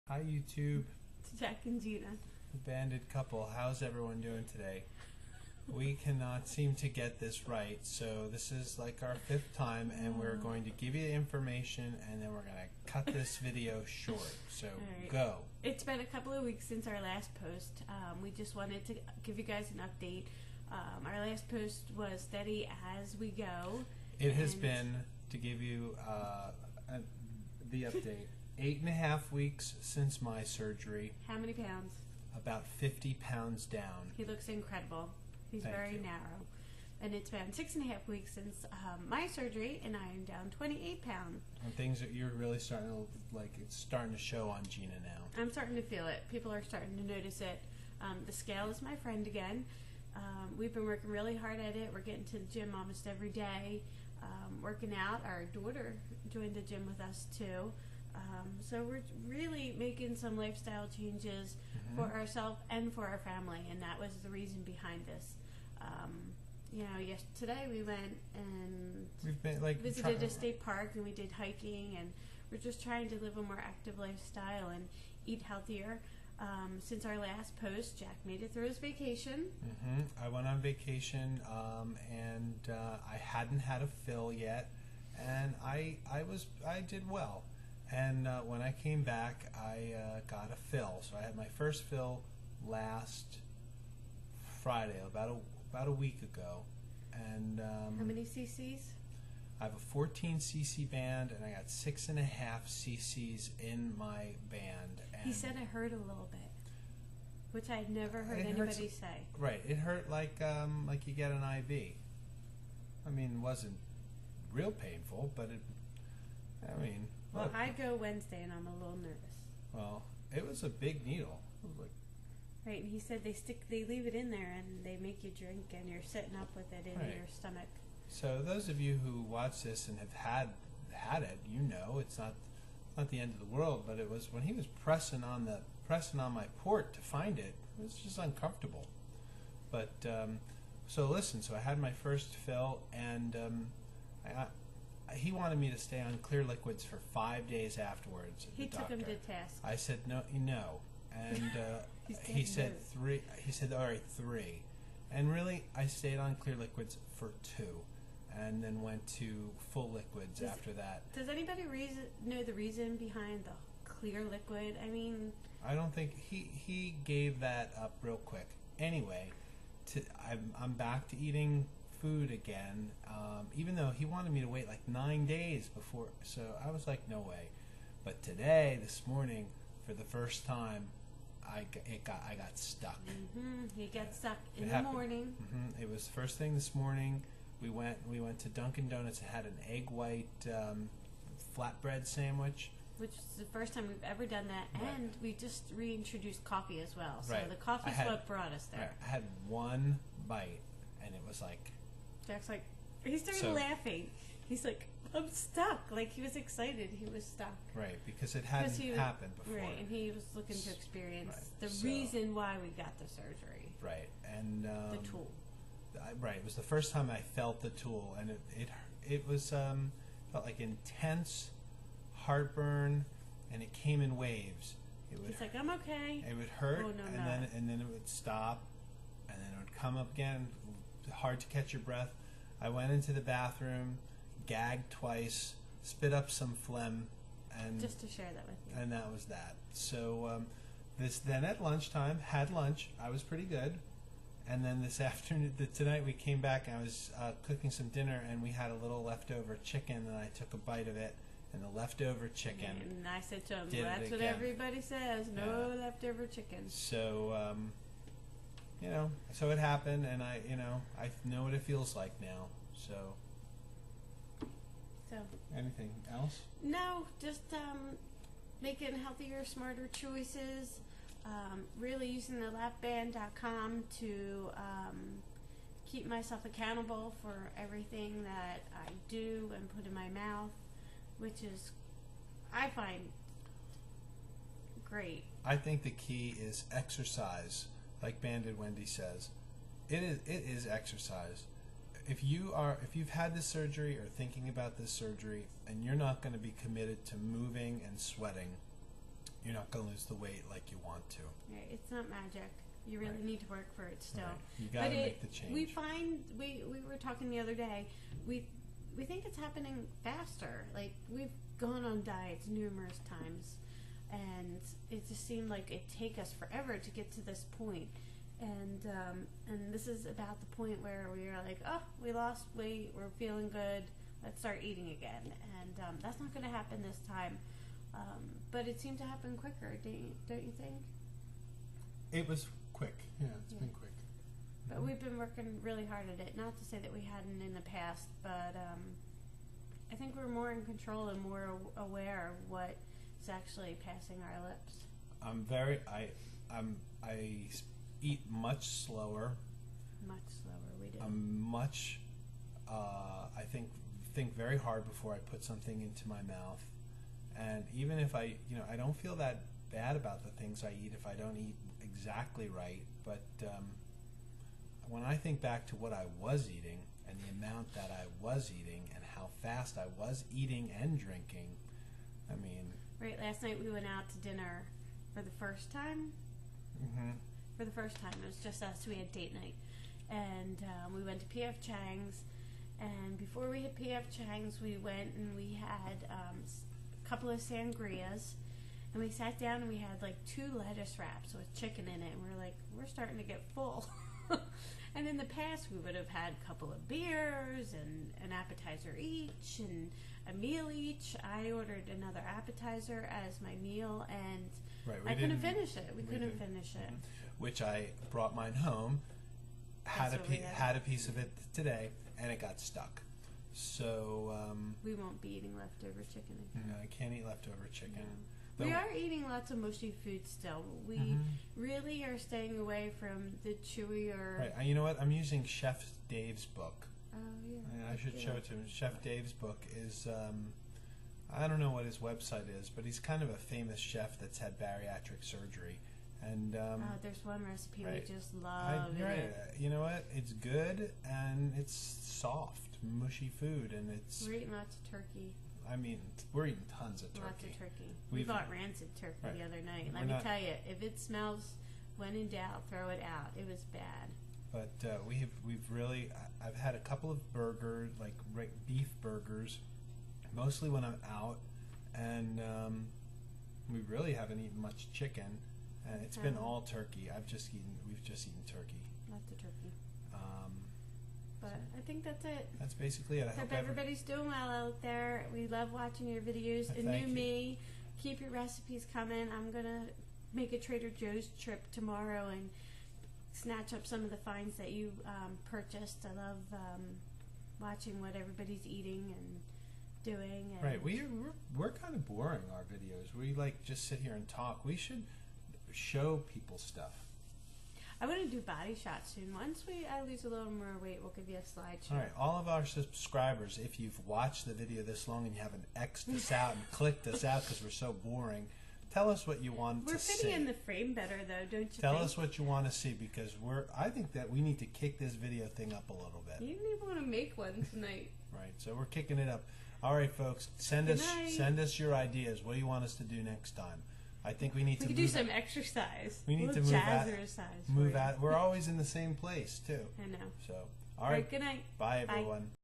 Hi YouTube, Jack and Gina. the banded couple. How's everyone doing today? We cannot seem to get this right, so this is like our fifth time, and we're going to give you information, and then we're going to cut this video short. So Alright. go. It's been a couple of weeks since our last post. We just wanted to give you guys an update. Our last post was steady as we go. It has been, to give you the update, 8.5 weeks since my surgery. How many pounds? About 50 pounds down. He looks incredible. He's Thank very you. narrow. And it's been 6.5 weeks since my surgery, and I am down 28 pounds. And things that you're really starting to, like, it's starting to show on Gina now. I'm starting to feel it. People are starting to notice it. The scale is my friend again. We've been working really hard at it. We're getting to the gym almost every day, working out. Our daughter joined the gym with us too. So we're really making some lifestyle changes for ourselves and for our family, and that was the reason behind this. Today we went and We've been like visited a state park, and we did hiking, and we're just trying to live a more active lifestyle and eat healthier. Since our last post, Jack made it through his vacation. I went on vacation, and I hadn't had a fill yet, and I did well. And when I came back, I got a fill. So I had my first fill last Friday, about a week ago, and How many cc's? I have a 14 cc band, and I got 6.5 cc's in my band. And He said it hurt a little bit, which I had never heard It hurts- anybody say. Right, it hurt like you get an IV. I mean, it wasn't real painful, but Well, look, I go Wednesday, and I'm a little nervous. well, it was a big needle. It was like, Right, and he said they leave it in there, and they make you drink, and you're sitting up with it in Right. your stomach. so those of you who watch this and have had it, you know, it's not the end of the world. But it was when he was pressing on my port to find it. It was just uncomfortable. But so listen. So I had my first fill, and he wanted me to stay on clear liquids for 5 days afterwards. He the took him doctor. to task. I said no, and He he said said 3. He said, all right, 3. And really, I stayed on clear liquids for 2, and then went to full liquids after that. Does anybody know the reason behind the clear liquid? I mean, I don't think he gave that up real quick. Anyway, I'm back to eating food again, even though he wanted me to wait like 9 days before. So I was like, no way. But today, this morning, for the first time, I got stuck. he gets stuck in It the happened. morning. It was first thing this morning. We went to Dunkin' Donuts. It had an egg white flatbread sandwich. Which is the first time we've ever done that, Right. and we just reintroduced coffee as well. So Right. the coffee's I had- what brought us there. I had one bite, and it was like, Jack's like, he started So- laughing. He's like, I'm stuck. Like, he was excited. He was stuck. right, because it hadn't happened before. Right, and he was looking to experience Right, the so- reason why we got the surgery. Right, and The tool. Right, it was the first time I felt the tool, and it was felt like intense heartburn, and it came in waves. He's like, I'm okay. It would hurt, Oh, no, and then it would stop, and then it would come up again. Hard to catch your breath. I went into the bathroom, gagged twice, spit up some phlegm, and Just to share that with you. and that was that. So then at lunchtime, had lunch. I was pretty good. And then this afternoon, tonight we came back, and I was cooking some dinner, and we had a little leftover chicken, and I took a bite of it, and the leftover chicken. And I said to him, Did it that's what again. everybody says, no leftover chicken. So, so it happened, and I know what it feels like now. So, So, anything else? no, just making healthier, smarter choices. Really using the lapband.com to keep myself accountable for everything that I do and put in my mouth, which is, I find, great. I think the key is exercise, like Banded Wendy says. It is exercise. If you've had this surgery or thinking about this surgery, and you're not going to be committed to moving and sweating, you're not going to lose the weight like you want to. Right. It's not magic. You really need to work for it still. Right. You got to make the change. We find we were talking the other day. We think it's happening faster. Like we've gone on diets numerous times, and it just seemed like it'd take us forever to get to this point. And this is about the point where we are like, oh, we lost weight, we're feeling good, let's start eating again. And that's not going to happen this time. But it seemed to happen quicker, don't you think? It was quick. Yeah, it's been quick. But we've been working really hard at it. Not to say that we hadn't in the past, but I think we're more in control and more aware of what is actually passing our lips. I eat much slower. Much slower, we do. I'm much. I think very hard before I put something into my mouth, and even if I don't feel that bad about the things I eat if I don't eat exactly right. But when I think back to what I was eating and the amount that I was eating and how fast I was eating and drinking, I mean. Right. Last night we went out to dinner for the first time. Mm-hmm. For the first time, it was just us. We had date night, and we went to P.F. Chang's. And before we hit P.F. Chang's, we went and we had a couple of sangrias, and we sat down and we had like 2 lettuce wraps with chicken in it, and we were like, we're starting to get full. And in the past, we would have had a couple of beers and an appetizer each and a meal each. I ordered another appetizer as my meal, and I couldn't finish it. We couldn't finish it. Which I brought mine home, had a piece of it today, and it got stuck. So we won't be eating leftover chicken again. No, I can't eat leftover chicken. No. We are eating lots of mushy food still. We really are staying away from the chewier. Right. You know what? I'm using Chef Dave's book. Oh yeah. I should show it to him. Chef Dave's book is. I don't know what his website is, but he's kind of a famous chef that's had bariatric surgery. And there's one recipe we just love. You know what? It's good and it's soft, mushy food, and it's. We're eating lots of turkey. I mean, we're eating tons of turkey. Lots of turkey. We bought rancid turkey the other night. Let me tell you, if it smells, when in doubt, throw it out. It was bad. But we've really. I've had a couple of burgers, like beef burgers, mostly when I'm out, and we really haven't eaten much chicken. And it's been all turkey. We've just eaten turkey. Lots of turkey. But I think that's it. That's basically it. I hope everybody's doing well out there. We love watching your videos. And new me, keep your recipes coming. I'm going to make a Trader Joe's trip tomorrow and snatch up some of the finds that you purchased. I love watching what everybody's eating and doing. And right. We're kind of boring, our videos. We just sit here and talk. We should show people stuff. I want to do body shots soon. Once I lose a little more weight, we'll give you a slideshow. All right, all of our subscribers, if you've watched the video this long and you haven't X'd us out and clicked us out because we're so boring, tell us what you want to see. We're fitting in the frame better, though, don't you Tell us what you want to see, because I think that we need to kick this video thing up a little bit. You didn't even want to make one tonight. Right, so we're kicking it up. All right, folks, send us your ideas. What do you want us to do next time? I think we need to do some exercise. We need to move out. We're always in the same place, too. I know. So, all right. Good night. Bye, everyone. Bye.